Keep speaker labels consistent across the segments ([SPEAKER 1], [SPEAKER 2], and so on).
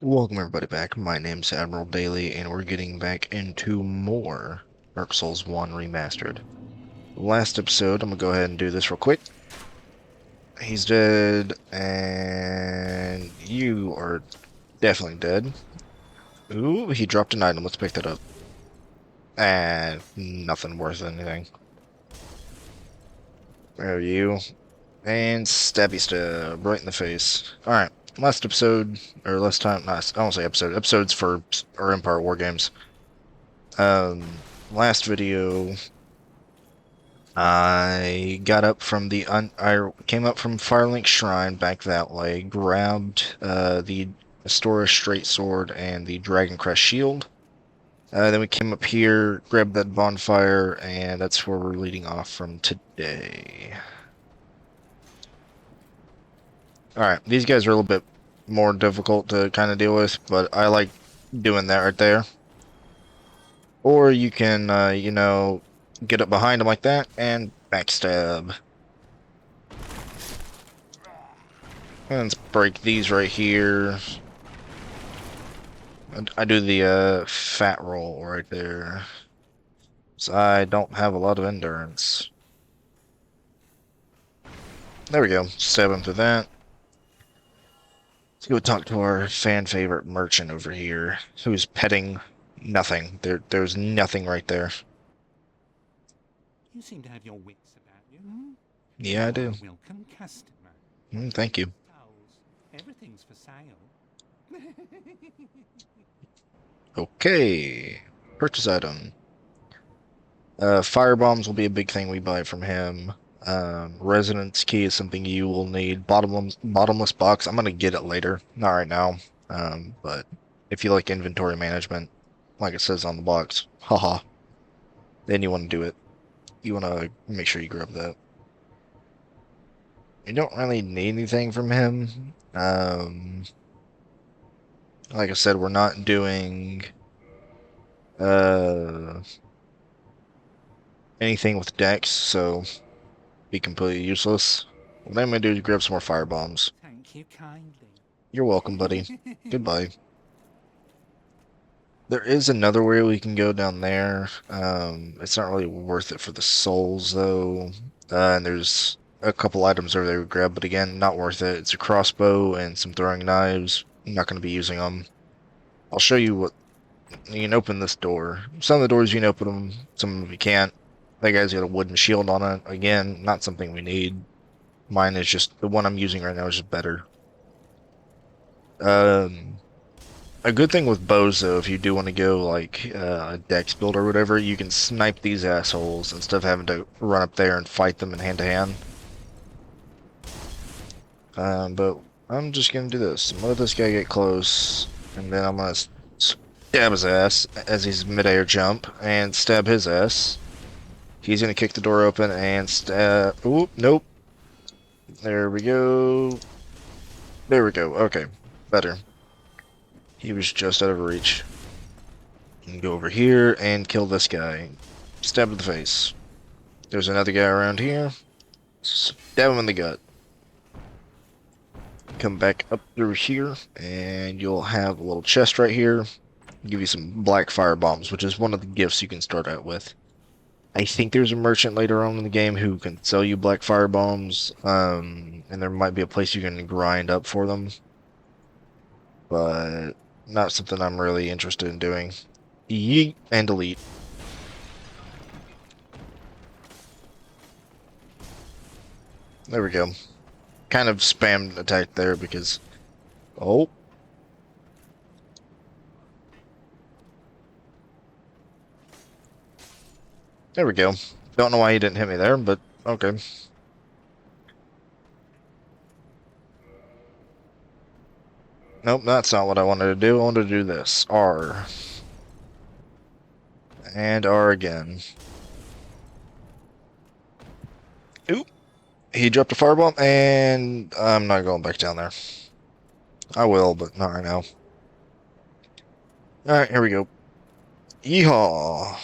[SPEAKER 1] Welcome everybody back. My name's Admiral Daily, and we're getting back into more Dark Souls 1 Remastered. Last episode, I'm gonna go ahead and do this real quick. He's dead, and you are definitely dead. Ooh, he dropped an item. Let's pick that up. And nothing worth anything. There you. And stabby stab right in the face. Alright, last episode, or last time, not, I won't say episode, episodes for our Empire War games. Last video, I got up from I came up from Firelink Shrine back that way, grabbed the Astora Straight Sword and the Dragon Crest Shield. Then we came up here, grabbed that bonfire, and that's where we're leading off from today. Alright, these guys are a little bit more difficult to kind of deal with, but I like doing that right there. Or you can, get up behind them like that and backstab. Let's break these right here. I do the fat roll right there. So I don't have a lot of endurance. There we go. Stab him through that. Let's go talk to our fan favorite merchant over here, who's petting nothing. There's nothing right there.
[SPEAKER 2] You seem to have your wits about you. Hmm?
[SPEAKER 1] Yeah, I do.
[SPEAKER 2] Welcome customer.
[SPEAKER 1] Thank you.
[SPEAKER 2] Dolls. Everything's for sale.
[SPEAKER 1] Okay. Purchase item. Fire bombs will be a big thing we buy from him. Resonance key is something you will need. Bottomless box, I'm gonna get it later, not right now. But if you like inventory management, like it says on the box, haha, then you want to do it. You want to make sure you grab that. You don't really need anything from him. Like I said, we're not doing anything with Dex, so be completely useless. What I'm gonna do is grab some more fire bombs.
[SPEAKER 2] Thank you kindly.
[SPEAKER 1] You're welcome, buddy. Goodbye. There is another way we can go down there. It's not really worth it for the souls, though. And there's a couple items over there we grab, but again, not worth it. It's a crossbow and some throwing knives. I'm not going to be using them. I'll show you what... You can open this door. Some of the doors you can open them, some of them you can't. That guy's got a wooden shield on it. Again, not something we need. Mine is just... The one I'm using right now is just better. A good thing with bows, though, if you do want to go, like, a dex build or whatever, you can snipe these assholes instead of having to run up there and fight them in hand-to-hand. But I'm just gonna do this. I'm gonna let this guy get close, and then I'm gonna stab his ass as he's mid-air jump, and stab his ass. He's gonna kick the door open and stab... Oop, nope. There we go. There we go. Okay, better. He was just out of reach. You can go over here and kill this guy. Stab in the face. There's another guy around here. Stab him in the gut. Come back up through here, and you'll have a little chest right here. Give you some black fire bombs, which is one of the gifts you can start out with. I think there's a merchant later on in the game who can sell you black fire bombs, and there might be a place you can grind up for them. But not something I'm really interested in doing. Yeet and delete. There we go. Kind of spammed attack there because... Oh. There we go. Don't know why he didn't hit me there, but okay. Nope, that's not what I wanted to do. I wanted to do this. R. And R again. Oop. He dropped a firebomb, and I'm not going back down there. I will, but not right now. Alright, here we go. Yeehaw!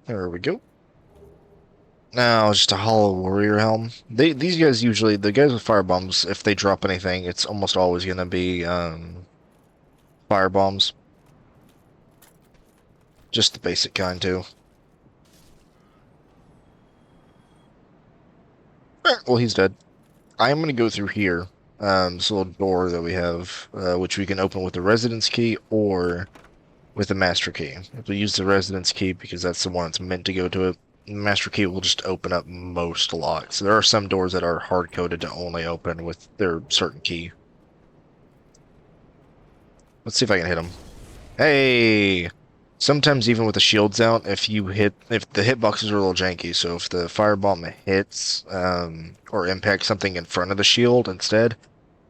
[SPEAKER 1] There we go. No, just a hollow warrior helm. These guys usually, the guys with fire bombs, if they drop anything, it's almost always gonna be fire bombs. Just the basic kind too. Well, he's dead. I am gonna go through here. This little door that we have, which we can open with the residence key or with the master key. If we use the residence key because that's the one that's meant to go to it, the master key will just open up most locks. There are some doors that are hard coded to only open with their certain key. Let's see if I can hit him. Hey! Sometimes even with the shields out, if the hitboxes are a little janky, so if the firebomb hits, or impacts something in front of the shield instead,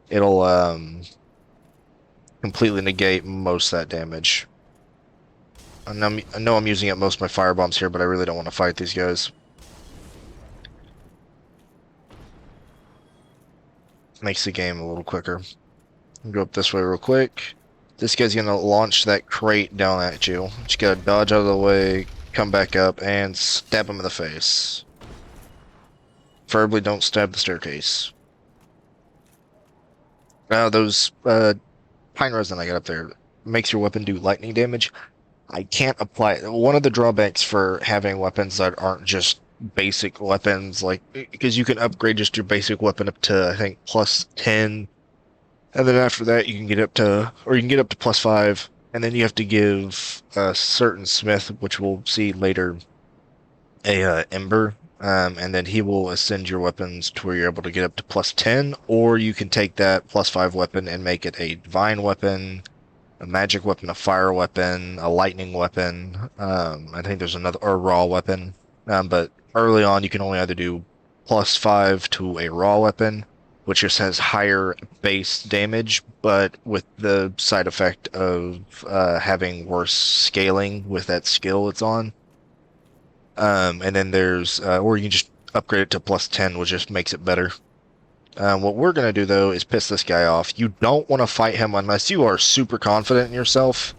[SPEAKER 1] it'll, completely negate most of that damage. I know I'm using up most of my firebombs here, but I really don't want to fight these guys. Makes the game a little quicker. Go up this way real quick. This guy's gonna launch that crate down at you. Just gotta dodge out of the way, come back up, and stab him in the face. Preferably don't stab the staircase. Those pine resin I got up there makes your weapon do lightning damage. I can't apply one of the drawbacks for having weapons that aren't just basic weapons, like because you can upgrade just your basic weapon up to I think plus 10, and then after that you can get up to or you can get up to plus 5, and then you have to give a certain smith, which we'll see later, a ember, and then he will ascend your weapons to where you're able to get up to plus 10, or you can take that plus 5 weapon and make it a divine weapon, a magic weapon, a fire weapon, a lightning weapon. I think there's another, or a raw weapon. But early on, you can only either do plus 5 to a raw weapon, which just has higher base damage, but with the side effect of having worse scaling with that skill it's on. And then there's, or you can just upgrade it to plus 10, which just makes it better. What we're going to do, though, is piss this guy off. You don't want to fight him unless you are super confident in yourself.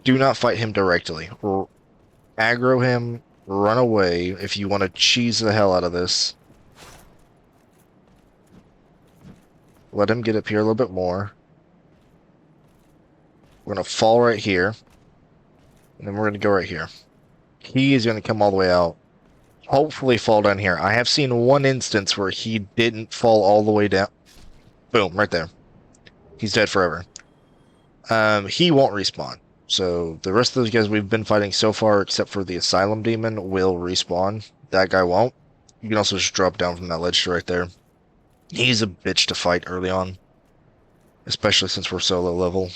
[SPEAKER 1] Do not fight him directly. Or aggro him, run away if you want to cheese the hell out of this. Let him get up here a little bit more. We're going to fall right here. And then we're going to go right here. He is going to come all the way out. Hopefully fall down here. I have seen one instance where he didn't fall all the way down. Boom, right there. He's dead forever. He won't respawn. So the rest of those guys we've been fighting so far, except for the Asylum Demon, will respawn. That guy won't. You can also just drop down from that ledge right there. He's a bitch to fight early on, especially since we're so low level.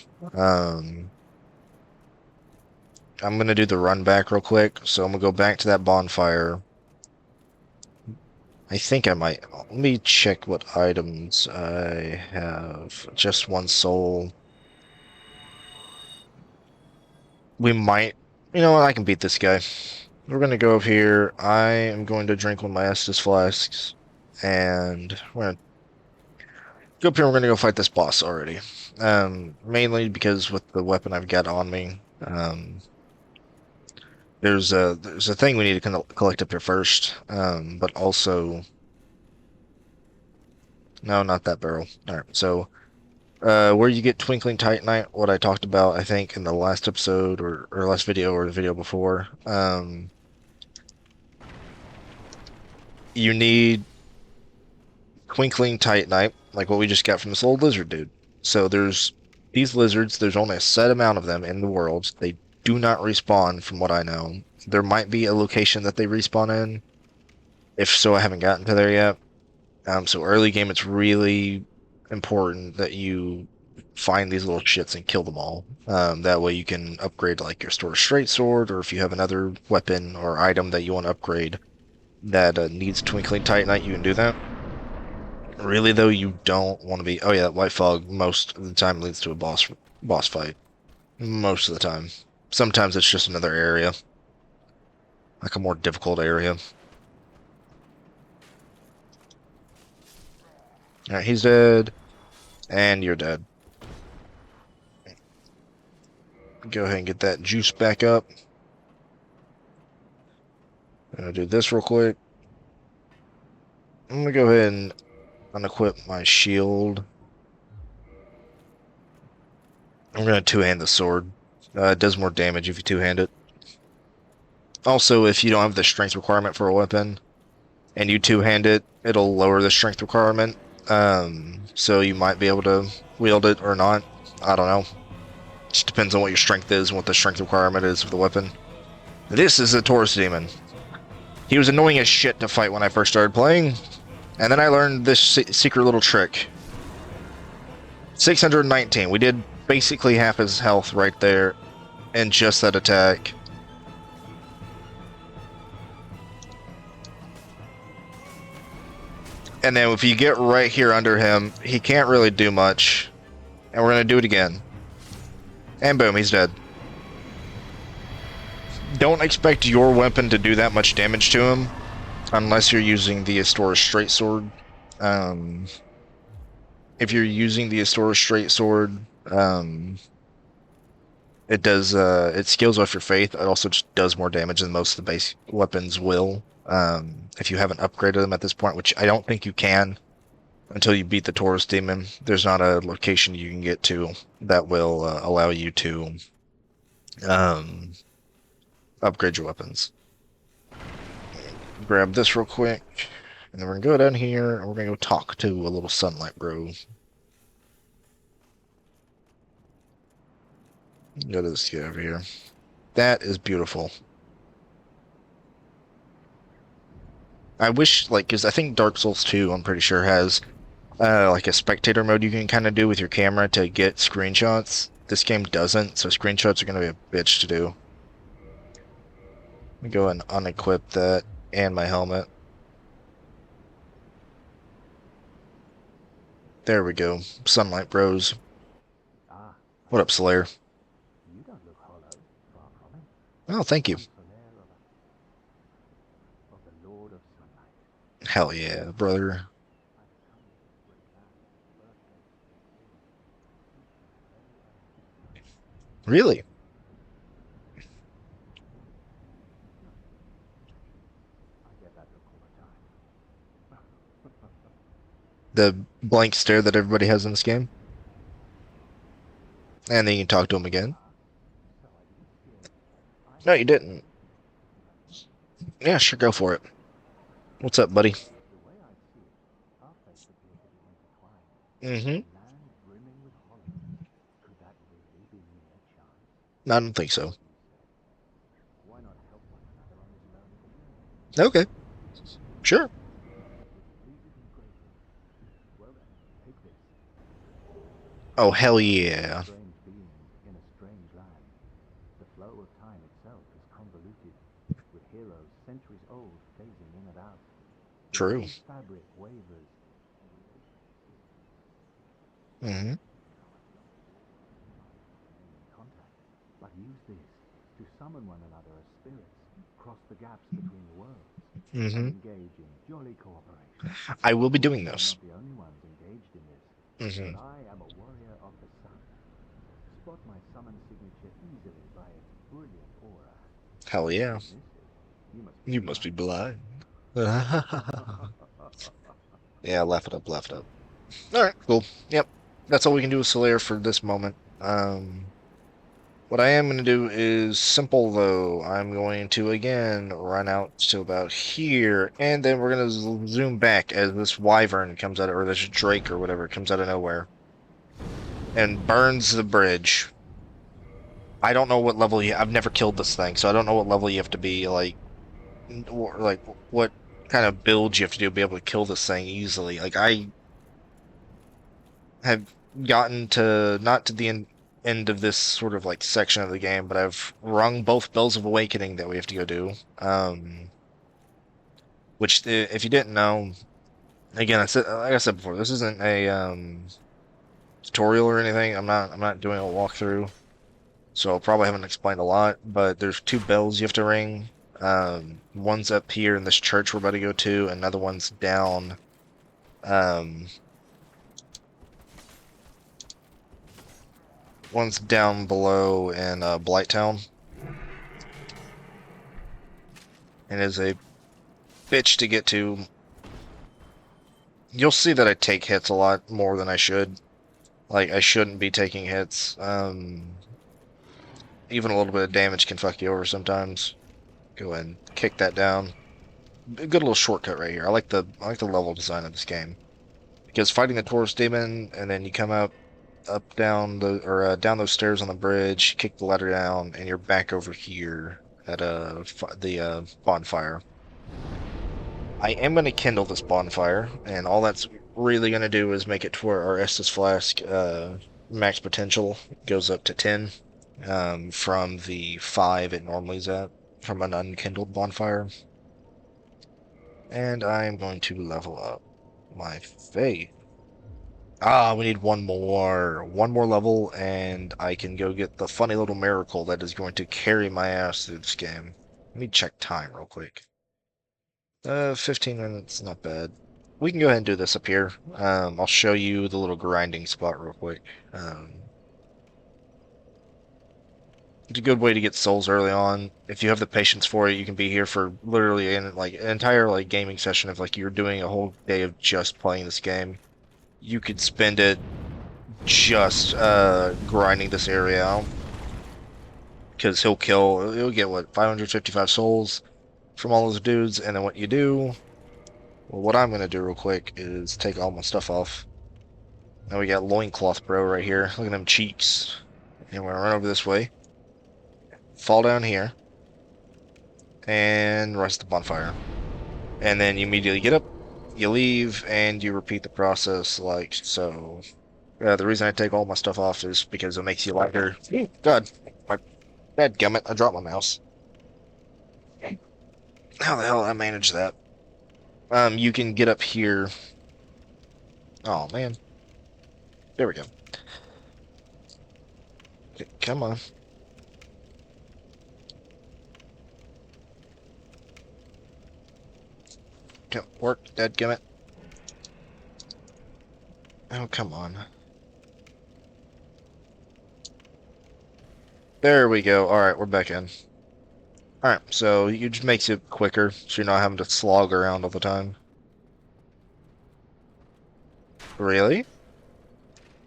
[SPEAKER 1] I'm going to do the run back real quick. So I'm going to go back to that bonfire. I think I might. Let me check what items I have. Just one soul. We might. You know what? I can beat this guy. We're going to go up here. I am going to drink one of my Estus flasks. And we're going to go up here. We're going to go fight this boss already. Mainly because with the weapon I've got on me. There's a thing we need to collect up here first. But also... No, not that barrel. Alright, so... where you get Twinkling Titanite, what I talked about, I think, in the last episode, or last video, or the video before. You need Twinkling Titanite, like what we just got from this old lizard dude. So there's these lizards, there's only a set amount of them in the world. They do not respawn, from what I know. There might be a location that they respawn in. If so, I haven't gotten to there yet. So early game, it's really important that you find these little shits and kill them all. That way you can upgrade like your Store Straight Sword, or if you have another weapon or item that you want to upgrade that needs Twinkling Titanite, you can do that. Really though, you don't want to be... Oh yeah, that White Fog most of the time leads to a boss fight. Most of the time. Sometimes it's just another area. Like a more difficult area. Alright, he's dead. And you're dead. Go ahead and get that juice back up. I'm gonna do this real quick. I'm gonna go ahead and unequip my shield. I'm gonna two-hand the sword. It does more damage if you two-hand it. Also, if you don't have the strength requirement for a weapon, and you two-hand it, it'll lower the strength requirement. So you might be able to wield it or not. I don't know. Just depends on what your strength is and what the strength requirement is of the weapon. This is a Taurus Demon. He was annoying as shit to fight when I first started playing, and then I learned this secret little trick. 619. We did basically half his health right there in just that attack. And then if you get right here under him, he can't really do much. And we're going to do it again. And boom, he's dead. Don't expect your weapon to do that much damage to him unless you're using the Astora Straight Sword. If you're using the Astora Straight Sword, it does, it scales off your faith. It also just does more damage than most of the base weapons will. If you haven't upgraded them at this point, which I don't think you can until you beat the Taurus Demon. There's not a location you can get to that will allow you to upgrade your weapons. Grab this real quick, and then we're gonna go down here, and we're gonna go talk to a little sunlight bro. Go to this guy over here. That is beautiful. I wish, like, because I think Dark Souls 2, I'm pretty sure, has like a spectator mode you can kind of do with your camera to get screenshots. This game doesn't, so screenshots are going to be a bitch to do. Let me go and unequip that and my helmet. There we go. Sunlight Bros. What up, Solaire?
[SPEAKER 3] You don't look hollow, far from it.
[SPEAKER 1] Oh, thank you.
[SPEAKER 3] Solaire of the Lord of Sunlight.
[SPEAKER 1] Hell yeah, brother. Really?
[SPEAKER 3] I get that look all the time.
[SPEAKER 1] The blank stare that everybody has in this game. And then you can talk to him again.
[SPEAKER 3] So I didn't steal it.
[SPEAKER 1] No, you didn't. Yeah, sure, go for it. What's up, buddy?
[SPEAKER 3] The way I see it, our fates appear to be intertwined.
[SPEAKER 1] Mm-hmm.
[SPEAKER 3] Land brimming with hollows. Could that really be mere chance?
[SPEAKER 1] I don't think so.
[SPEAKER 3] Why not help one another on this lonely journey?
[SPEAKER 1] Okay. Sure.
[SPEAKER 3] Would you please it greatly? Well then, take this.
[SPEAKER 1] Oh, hell yeah.
[SPEAKER 3] Strange beings in a strange land. The flow of time itself is convoluted, with heroes centuries old phasing in and out. The
[SPEAKER 1] True.
[SPEAKER 3] very fabric wavers.
[SPEAKER 1] Mm-hmm.
[SPEAKER 3] Contact, but use this to summon one another as spirits, cross the gaps between the worlds,
[SPEAKER 1] Mm-hmm.
[SPEAKER 3] and engage in jolly cooperation.
[SPEAKER 1] I will be doing
[SPEAKER 3] We're
[SPEAKER 1] those.
[SPEAKER 3] not the only ones engaged in this.
[SPEAKER 1] Mm-hmm.
[SPEAKER 3] But I am a warrior of the sun. Spot my summon signature easily by its brilliant aura.
[SPEAKER 1] Hell yeah.
[SPEAKER 3] Miss it,
[SPEAKER 1] You must be blind. Yeah, laugh it up, laugh it up. Alright, cool. Yep. That's all we can do with Solaire for this moment. What I am going to do is simple, though. I'm going to, again, run out to about here, and then we're going to zoom back as this wyvern comes out, or this drake or whatever comes out of nowhere, and burns the bridge. I don't know what level I've never killed this thing, so I don't know what level you have to be, like, or, like, what kind of build you have to do to be able to kill this thing easily. Like, I have gotten to, not to the end of this sort of like section of the game, but I've rung both bells of awakening that we have to go do. Which, if you didn't know, again, like I said before, this isn't a tutorial or anything. I'm not doing a walkthrough, so I probably haven't explained a lot. But there's two bells you have to ring. One's up here in this church we're about to go to, and another one's down. One's down below in Blighttown. And is a bitch to get to. You'll see that I take hits a lot more than I should. Like, I shouldn't be taking hits. Even a little bit of damage can fuck you over sometimes. Go ahead and kick that down. A good little shortcut right here. I like the level design of this game. Because fighting the Taurus Demon, and then you come up down down those stairs on the bridge, kick the ladder down, and you're back over here at the bonfire. I am going to kindle this bonfire, and all that's really going to do is make it to where our Estus Flask max potential goes up to 10 from the 5 it normally is at from an unkindled bonfire. And I'm going to level up my faith. Ah, we need one more. One more level, and I can go get the funny little miracle that is going to carry my ass through this game. Let me check time real quick. 15 minutes, not bad. We can go ahead and do this up here. I'll show you the little grinding spot real quick. It's a good way to get souls early on. If you have the patience for it, you can be here for literally an entire gaming session of you're doing a whole day of just playing this game. You could spend it just grinding this area out. Because he'll get what, 555 souls from all those dudes, and then what you do, well, what I'm gonna do real quick is take all my stuff off. Now we got loincloth bro right here. Look at them cheeks. And we're gonna run over this way. Fall down here. And rise to the bonfire. And then you immediately get up, you leave, and you repeat the process like so. The reason I take all my stuff off is because it makes you lighter. God, my dadgummit, I dropped my mouse. How the hell did I manage that? You can get up here. Oh, man. There we go. Okay, come on. Come, work, dadgummit. Oh, come on. There we go. Alright, we're back in. Alright, so it just makes it quicker, so you're not having to slog around all the time. Really? It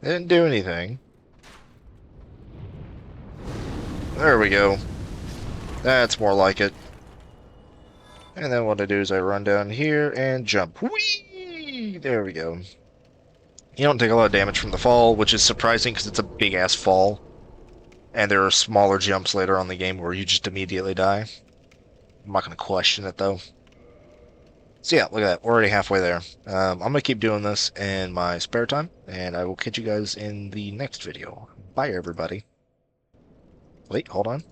[SPEAKER 1] didn't do anything. There we go. That's more like it. And then what I do is I run down here and jump. Whee! There we go. You don't take a lot of damage from the fall, which is surprising because it's a big-ass fall. And there are smaller jumps later on in the game where you just immediately die. I'm not going to question it, though. So yeah, look at that. We're already halfway there. I'm going to keep doing this in my spare time, and I will catch you guys in the next video. Bye, everybody. Wait, hold on.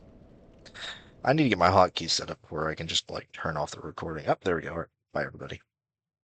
[SPEAKER 1] I need to get my hotkeys set up where I can just, turn off the recording. Oh, there we go. All right. Bye, everybody.